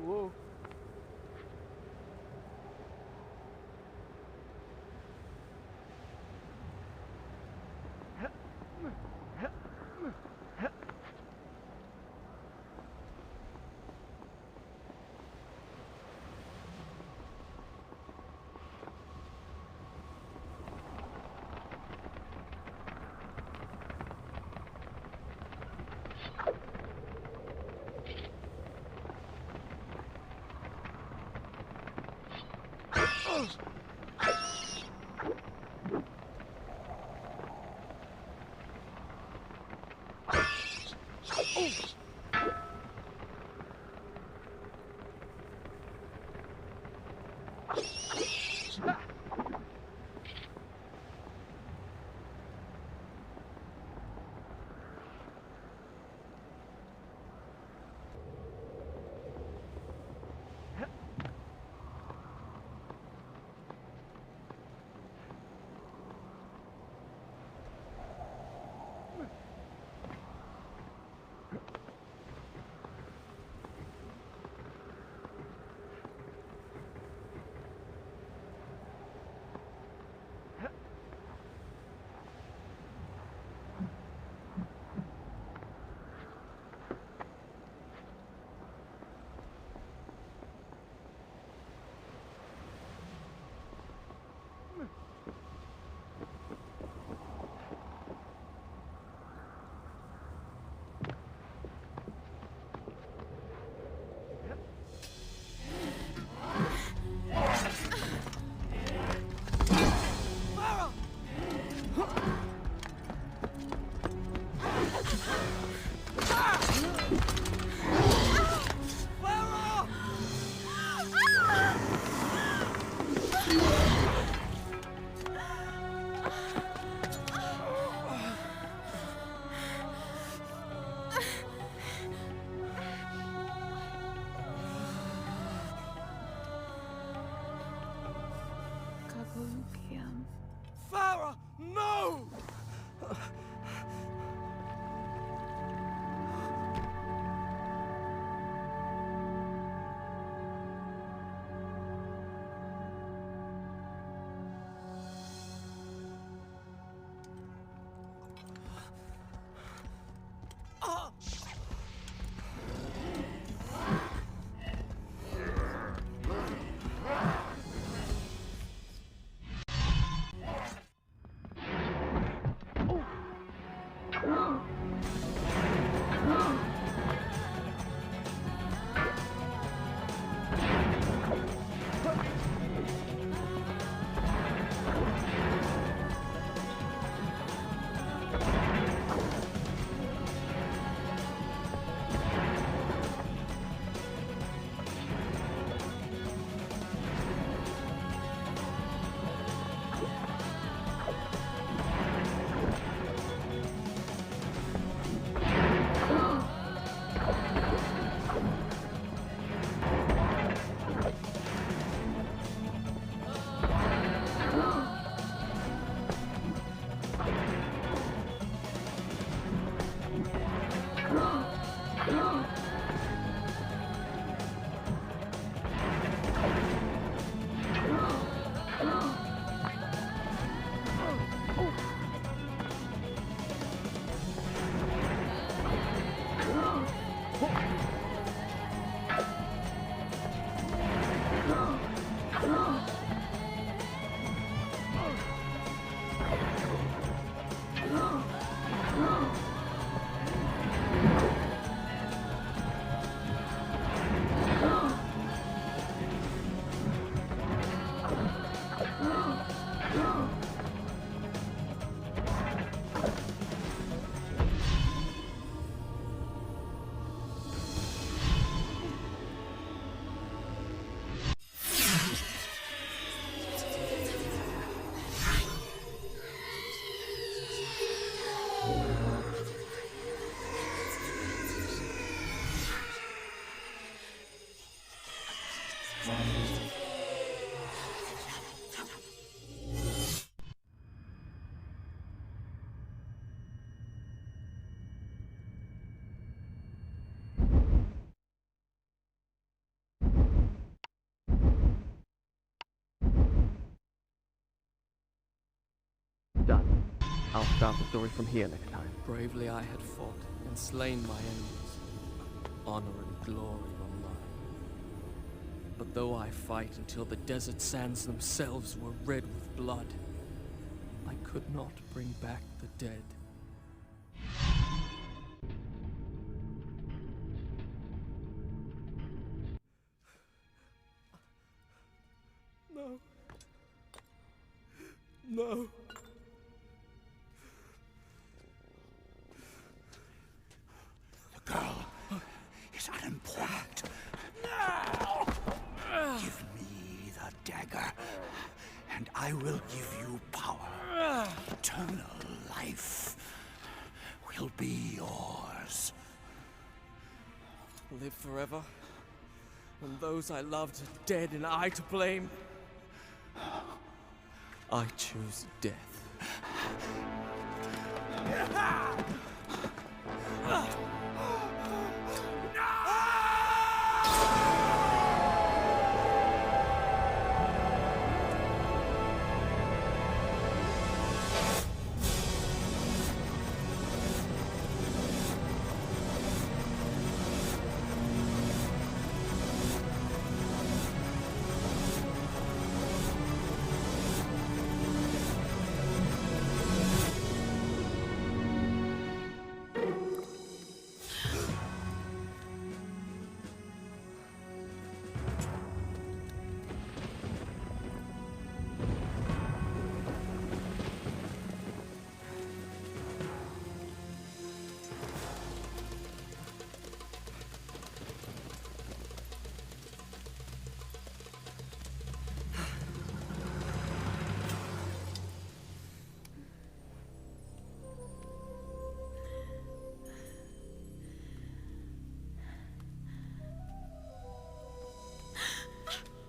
whoa. Farah, no! I'll start the story from here next time. Bravely I had fought and slain my enemies. Honor and glory were mine. But though I fight until the desert sands themselves were red with blood, I could not bring back the dead. No. No. The girl is unimportant. Now, give me the dagger, and I will give you power. Eternal life will be yours. Live forever, when those I loved are dead and I to blame. I choose death.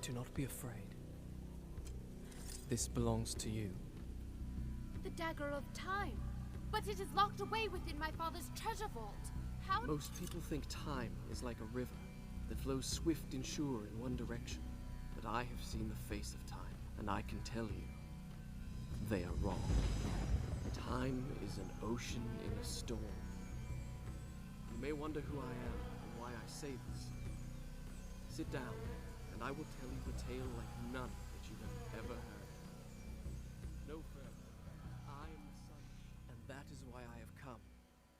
Do not be afraid. This belongs to you. The dagger of time. But it is locked away within my father's treasure vault. How? Most people think time is like a river that flows swift and sure in one direction. But I have seen the face of time, and I can tell you, they are wrong. Time is an ocean in a storm. You may wonder who I am and why I say this. Sit down, and I will tell you a tale like none that you have ever heard. No further. I am the sun, and that is why I have come.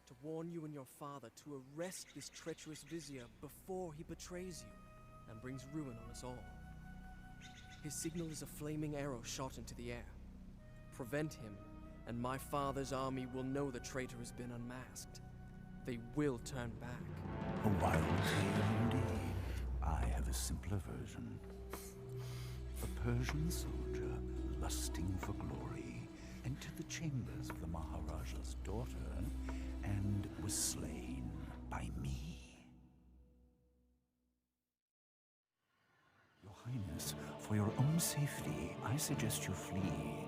To warn you and your father to arrest this treacherous vizier before he betrays you and brings ruin on us all. His signal is a flaming arrow shot into the air. Prevent him, and my father's army will know the traitor has been unmasked. They will turn back. A wild tale indeed. I have a simpler version. A Persian soldier, lusting for glory, entered the chambers of the Maharaja's daughter and was slain by me. Your Highness, for your own safety, I suggest you flee.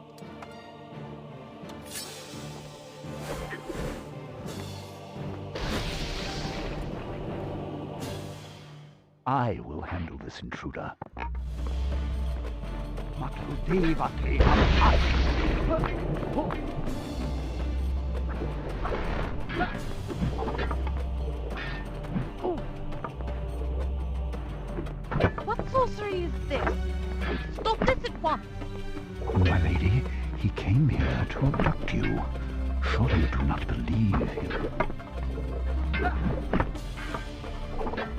I will handle this intruder. What sorcery is this? Stop this at once! My lady, he came here to abduct you. Surely you do not believe him.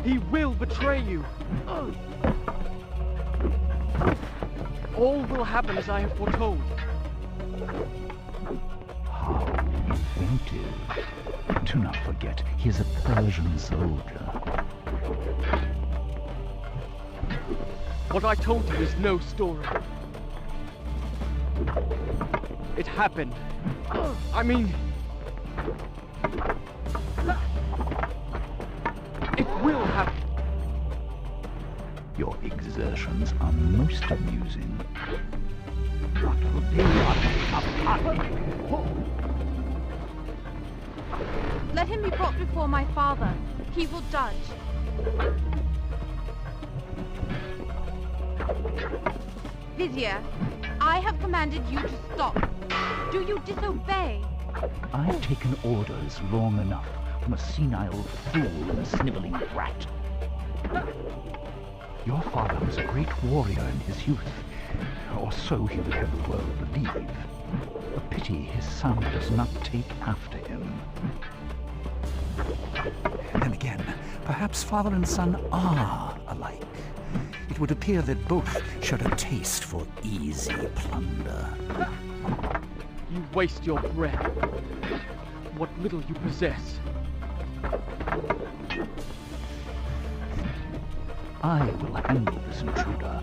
He will betray you! All will happen as I have foretold. How inventive. Do not forget, he is a Persian soldier. What I told you is no story. It happened. I mean... it will happen. Your exertions are most amusing. Let him be brought before my father. He will judge. Vizier, I have commanded you to stop. Do you disobey? I've taken orders long enough from a senile fool and sniveling brat. Your father was a great warrior in his youth, or so he would have the world believe. A pity his son does not take after him. Then again, perhaps father and son are alike. It would appear that both share a taste for easy plunder. You waste your breath. What little you possess. I will handle this intruder.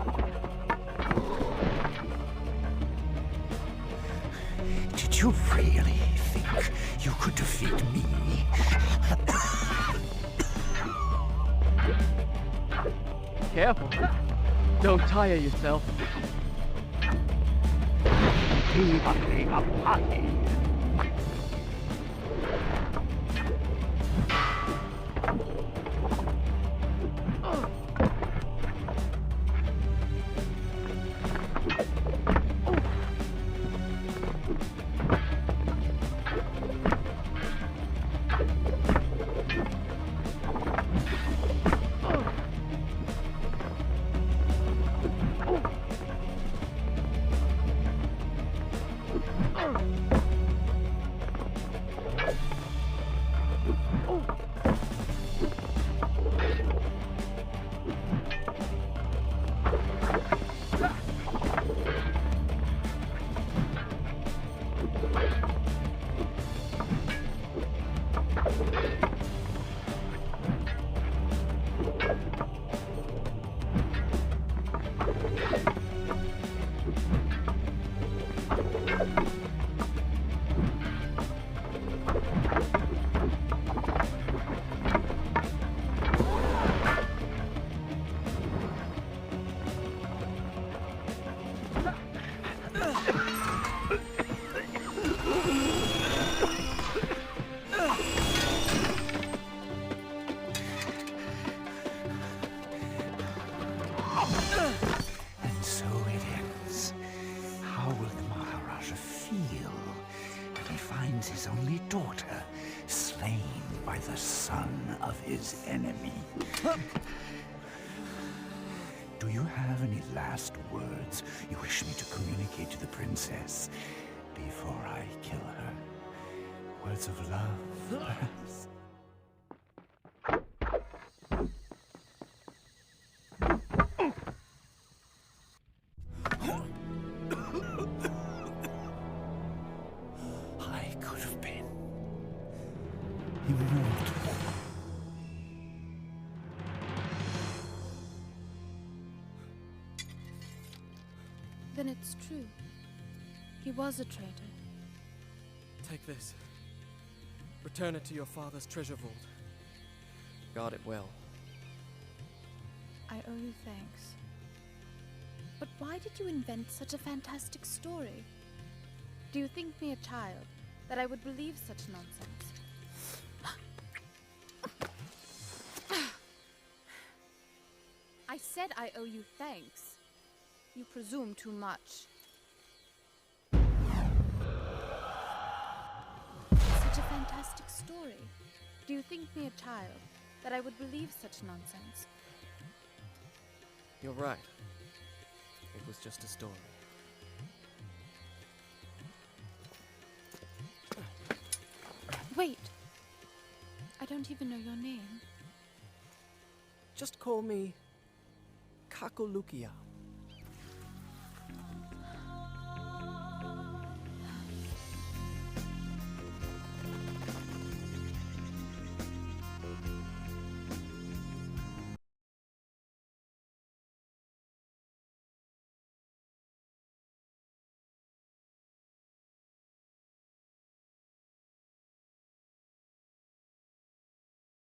Did you really think you could defeat me? Careful. Don't tire yourself. And so it ends. How will the Maharaja feel when he finds his only daughter slain by the son of his enemy? Do you have any last words you wish me to communicate to the princess before I kill her? Words of love, perhaps? I could have been immortal. Then it's true. He was a traitor. Take this. Return it to your father's treasure vault. Guard it well. I owe you thanks. But why did you invent such a fantastic story? Do you think me a child, that I would believe such nonsense? I said I owe you thanks. You presume too much. Such a fantastic story. Do you think me a child, that I would believe such nonsense? You're right. It was just a story. Wait! I don't even know your name. Just call me Kakulukia.